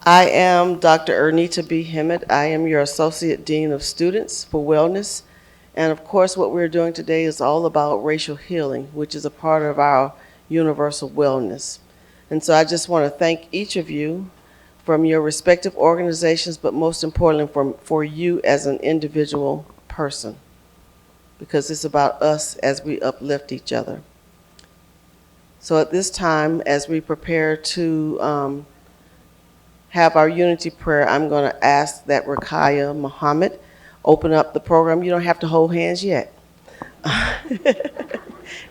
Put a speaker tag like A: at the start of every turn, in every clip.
A: I am Dr. Ernita B. Hemet. I am your Associate Dean of Students for Wellness. And of course, what we're doing today is all about racial healing, which is a part of our universal wellness. And so I just want to thank each of you from your respective organizations, but most importantly, for you as an individual person, because it's about us as we uplift each other. So at this time, as we prepare to have our unity prayer, I'm going to ask that Rakaya Muhammad open up the program. You don't have to hold hands yet.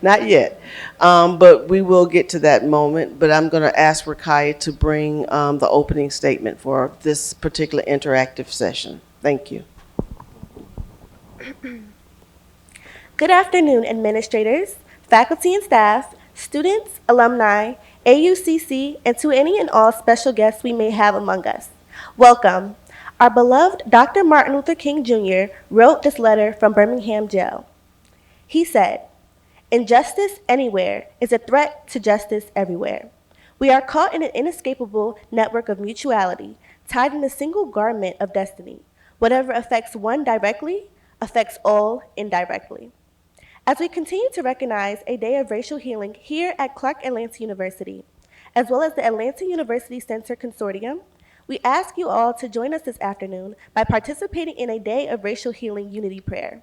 A: Not yet. But we will get to that moment. But I'm going to ask Rakaya to bring the opening statement for this particular interactive session. Thank you.
B: Good afternoon, administrators, faculty and staff, students, alumni, AUCC, and to any and all special guests we may have among us. Welcome. Our beloved Dr. Martin Luther King Jr. wrote this letter from Birmingham jail. He said, "Injustice anywhere is a threat to justice everywhere. We are caught in an inescapable network of mutuality, tied in a single garment of destiny. Whatever affects one directly affects all indirectly." As we continue to recognize a day of racial healing here at Clark Atlanta University, as well as the Atlanta University Center Consortium, we ask you all to join us this afternoon by participating in a day of racial healing unity prayer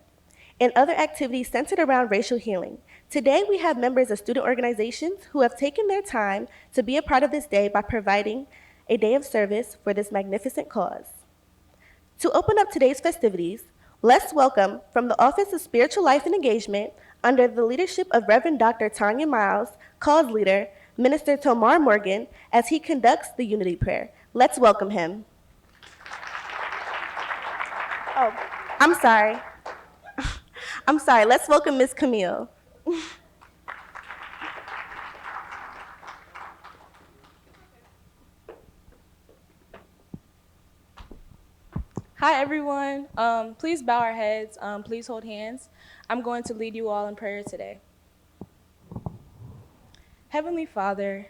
B: and other activities centered around racial healing. Today, we have members of student organizations who have taken their time to be a part of this day by providing a day of service for this magnificent cause. To open up today's festivities, let's welcome from the Office of Spiritual Life and Engagement, under the leadership of Reverend Dr. Tanya Miles, cause leader, Minister Tomar Morgan, as he conducts the unity prayer. Let's welcome him. Oh, I'm sorry. I'm sorry. Let's welcome Ms. Camille.
C: Hi, everyone. Please bow our heads. Please hold hands. I'm going to lead you all in prayer today. Heavenly Father,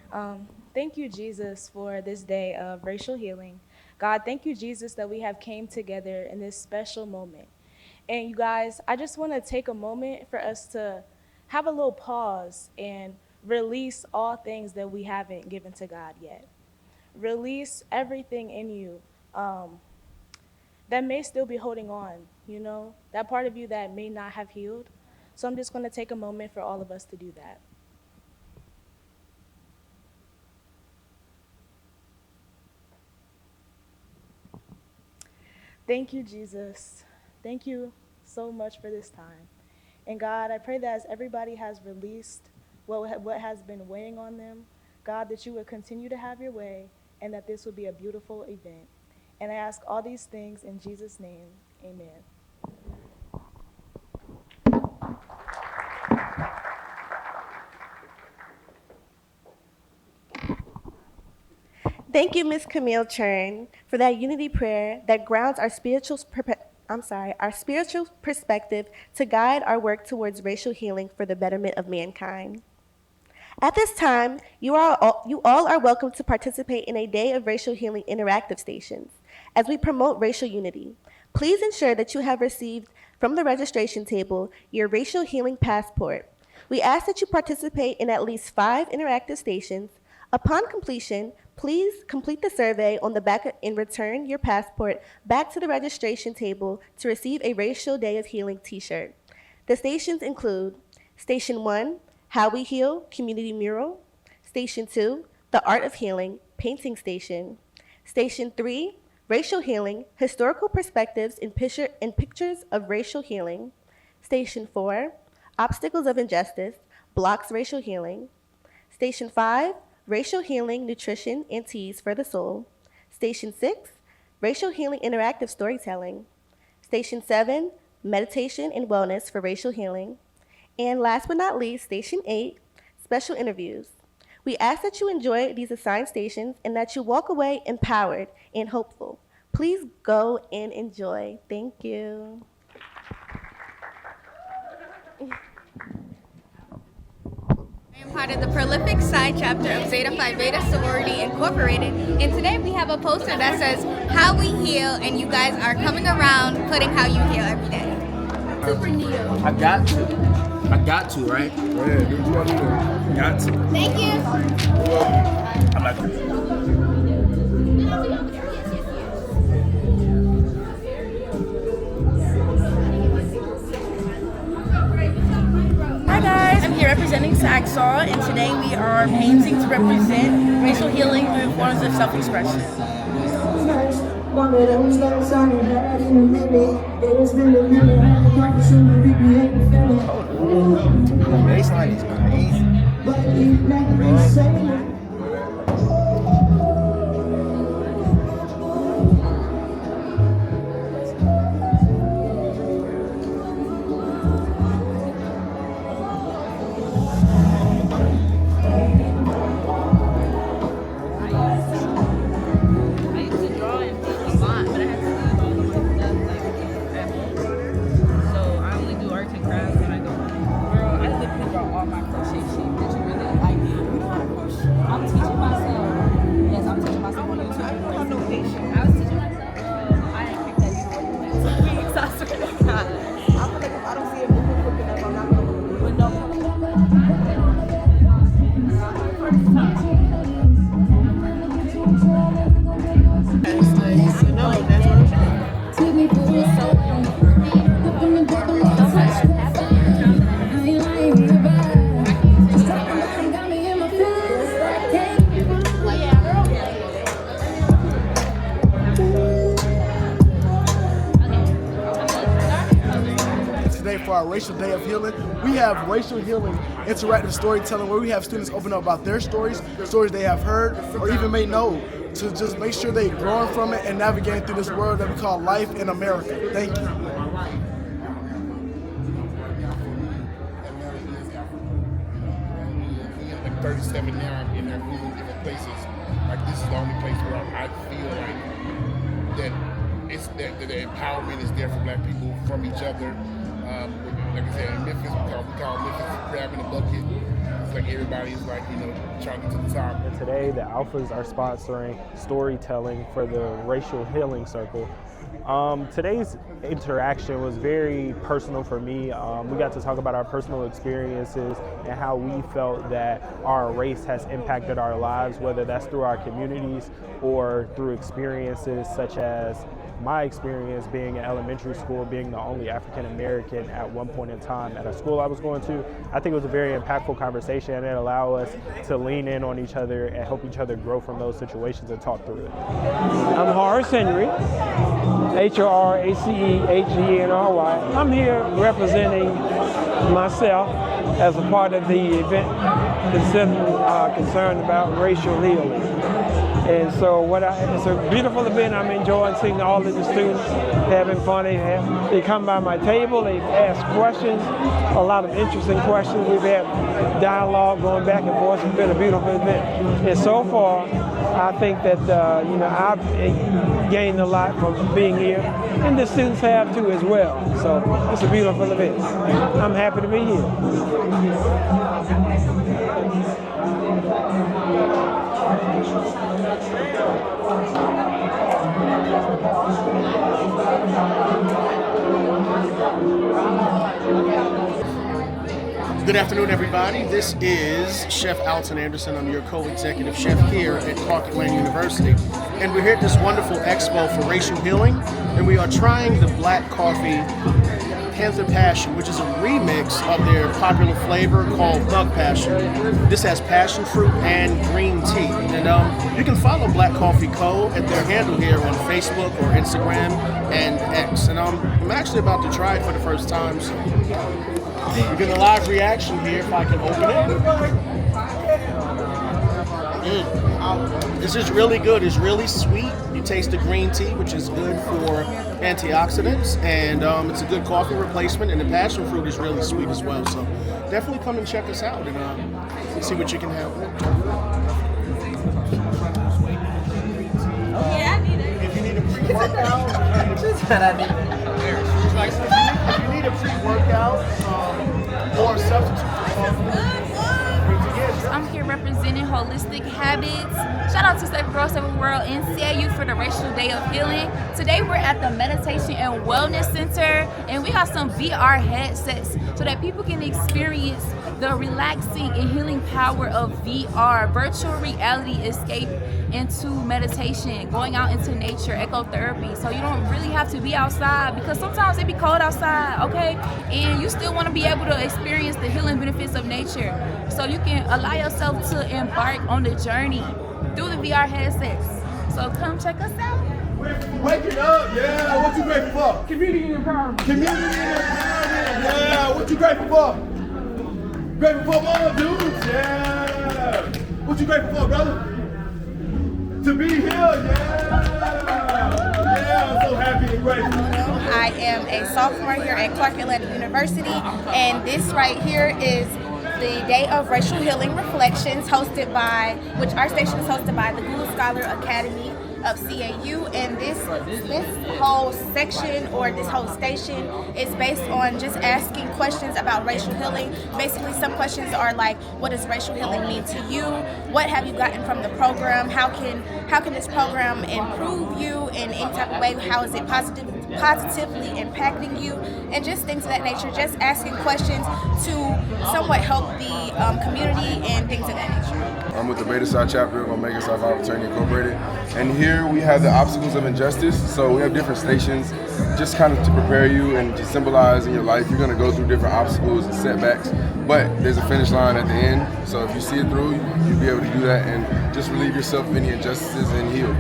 C: thank you, Jesus, for this day of racial healing. God, thank you, Jesus, that we have came together in this special moment. And you guys, I just want to take a moment for us to have a little pause and release all things that we haven't given to God yet. Release everything in you that may still be holding on, that part of you that may not have healed. So I'm just going to take a moment for all of us to do that. Thank you, Jesus. Thank you so much for this time. And God, I pray that as everybody has released what has been weighing on them, God, that you would continue to have your way and that this would be a beautiful event. And I ask all these things in Jesus' name. Amen.
B: Thank you, Ms. Camille Chern, for that unity prayer that grounds our spiritual perspective to guide our work towards racial healing for the betterment of mankind. At this time, you all are welcome to participate in a day of racial healing interactive stations as we promote racial unity. Please ensure that you have received from the registration table your racial healing passport. We ask that you participate in at least 5 interactive stations. Upon completion, please complete the survey on the back and return your passport back to the registration table to receive a Racial Day of Healing t-shirt. The stations include Station 1, How We Heal Community Mural. Station 2, The Art of Healing Painting Station. Station 3, Racial Healing Historical Perspectives in Pictures of Racial Healing. Station 4, Obstacles of Injustice Blocks Racial Healing. Station 5, Racial Healing Nutrition and Teas for the Soul. Station 6, Racial Healing Interactive Storytelling. Station 7, Meditation and Wellness for Racial Healing. And last but not least, Station 8, Special Interviews. We ask that you enjoy these assigned stations and that you walk away empowered and hopeful. Please go and enjoy. Thank you.
D: I'm part of the prolific side chapter of Zeta Phi Beta Sorority Incorporated, and today we have a poster that says "How We Heal," and you guys are coming around putting how you heal every day. Super Neo.
E: I got to, right?
F: Go ahead, do what you want to do.
E: Got to.
D: Thank you.
E: I'm like,
G: Hi guys, I'm here representing Saxaw, and today we are painting to represent racial healing through forms of self-expression.
E: the baseline is crazy.
F: For our Racial Day of Healing, we have Racial Healing interactive storytelling where we have students open up about their stories they have heard or even may know, to just make sure they're growing from it and navigating through this world that we call life in America. Thank you.
H: Like 37 now, I'm in there moving different places. Like this is the only place where I feel like that it's that the empowerment is there for Black people from each other. Like I said, in Memphis, we call Memphis grabbing the bucket. It's like everybody's like, trying to get to the top.
I: And today, the Alphas are sponsoring storytelling for the Racial Healing Circle. Today's interaction was very personal for me. We got to talk about our personal experiences and how we felt that our race has impacted our lives, whether that's through our communities or through experiences such as my experience being in elementary school, being the only African American at one point in time at a school I was going to. I think it was a very impactful conversation, and it allowed us to lean in on each other and help each other grow from those situations and talk through it.
J: I'm Horace Henry, H-O-R-A-C-E-H-E-N-R-Y. I'm here representing myself as a part of the event concerned about racial healing. And so it's a beautiful event. I'm enjoying seeing all of the students having fun. They come by my table, they ask questions, a lot of interesting questions. We've had dialogue going back and forth. It's been a beautiful event. And so far, I think that I've gained a lot from being here, and the students have too as well. So it's a beautiful event. I'm happy to be here.
K: Good afternoon, everybody. This is Chef Alton Anderson. I'm your co-executive chef here at Clark Atlanta University. And we're here at this wonderful expo for racial healing. And we are trying the black coffee Panther Passion, which is a remix of their popular flavor called Thug Passion. This has passion fruit and green tea. And you can follow Black Coffee Co. at their handle here on Facebook or Instagram and X. And I'm actually about to try it for the first time. So we're getting a live reaction here if I can open it. This is really good. It's really sweet. You taste the green tea, which is good for antioxidants, and it's a good coffee replacement, and the passion fruit is really sweet as well. So definitely come and check us out and see what you can have.
D: Yeah, I need it.
K: If you need a pre-workout, if you need a pre-workout or a substitute for coffee,
G: representing Holistic Habits. Shout out to Save Girl, Save World and CAU for the Racial Day of Healing. Today we're at the Meditation and Wellness Center, and we got some VR headsets so that people can experience the relaxing and healing power of VR, virtual reality escape into meditation, going out into nature, ecotherapy. So you don't really have to be outside, because sometimes it be cold outside, okay? And you still want to be able to experience the healing benefits of nature. So you can allow yourself to embark on the journey through the VR headsets. So come check us out.
L: Waking up, yeah. What you grateful for? Community empowerment. Community empowerment, yeah. What you grateful for? Grateful for all dudes, yeah. What you grateful for, brother? To be here, yeah. Yeah, I'm so happy and grateful.
M: I am a sophomore here at Clark Atlanta University, and this right here is the Day of Racial Healing Reflections, hosted by, which our station is hosted by the Google Scholar Academy of CAU, and this whole section, or this whole station, is based on just asking questions about racial healing. Basically, some questions are like, what does racial healing mean to you? What have you gotten from the program? How can this program improve you in any type of way? How is it positively impacting you? And just things of that nature, just asking questions to somewhat help the community and things of that nature.
N: I'm with the Beta Psi chapter of Omega Psi Phi Fraternity Incorporated, and here we have the obstacles of injustice. So we have different stations, just kind of to prepare you and to symbolize in your life. You're going to go through different obstacles and setbacks, but there's a finish line at the end. So if you see it through, you'll be able to do that and just relieve yourself of any injustices and heal.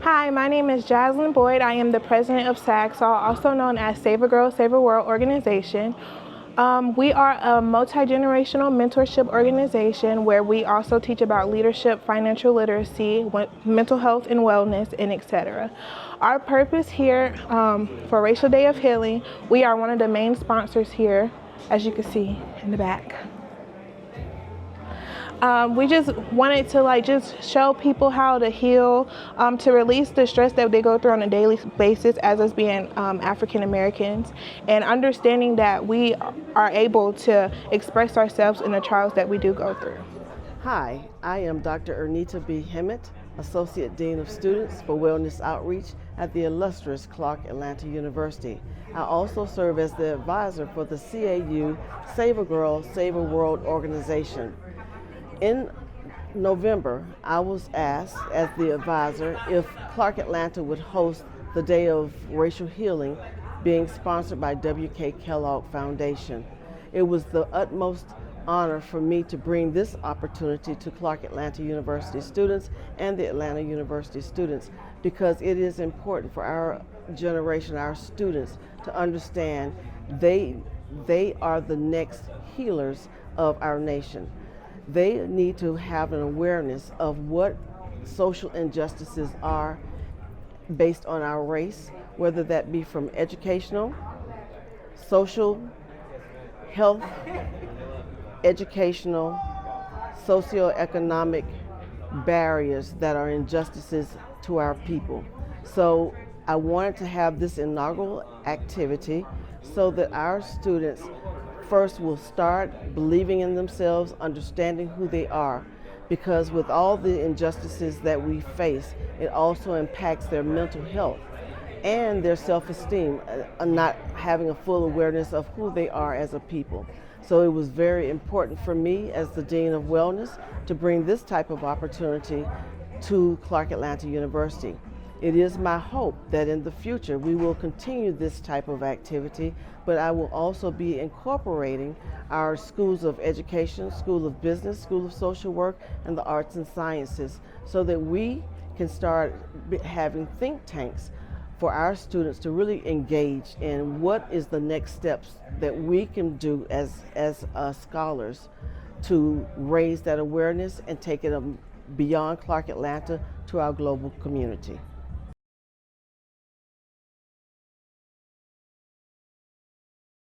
O: Hi, my name is Jaslyn Boyd. I am the president of SAGSAW, also known as Save a Girl, Save a World organization. We are a multi-generational mentorship organization where we also teach about leadership, financial literacy, mental health and wellness, and etc. Our purpose here for Racial Day of Healing, we are one of the main sponsors here, as you can see in the back. We just wanted to just show people how to heal, to release the stress that they go through on a daily basis as us being African Americans, and understanding that we are able to express ourselves in the trials that we do go through.
A: Hi, I am Dr. Ernita B. Hemmett, Associate Dean of Students for Wellness Outreach at the illustrious Clark Atlanta University. I also serve as the advisor for the CAU Save a Girl, Save a World organization. In November, I was asked as the advisor if Clark Atlanta would host the Day of Racial Healing, being sponsored by W.K. Kellogg Foundation. It was the utmost honor for me to bring this opportunity to Clark Atlanta University students and the Atlanta University students, because it is important for our generation, our students, to understand they are the next healers of our nation. They need to have an awareness of what social injustices are based on our race, whether that be from educational, social, health, educational, socioeconomic barriers that are injustices to our people. So I wanted to have this inaugural activity so that our students first will start believing in themselves, understanding who they are, because with all the injustices that we face, it also impacts their mental health and their self-esteem, not having a full awareness of who they are as a people. So it was very important for me as the Dean of Wellness to bring this type of opportunity to Clark Atlanta University. It is my hope that in the future we will continue this type of activity, but I will also be incorporating our schools of education, School of Business, School of Social Work, and the Arts and Sciences, so that we can start having think tanks for our students to really engage in what is the next steps that we can do as scholars to raise that awareness and take it beyond Clark Atlanta to our global community.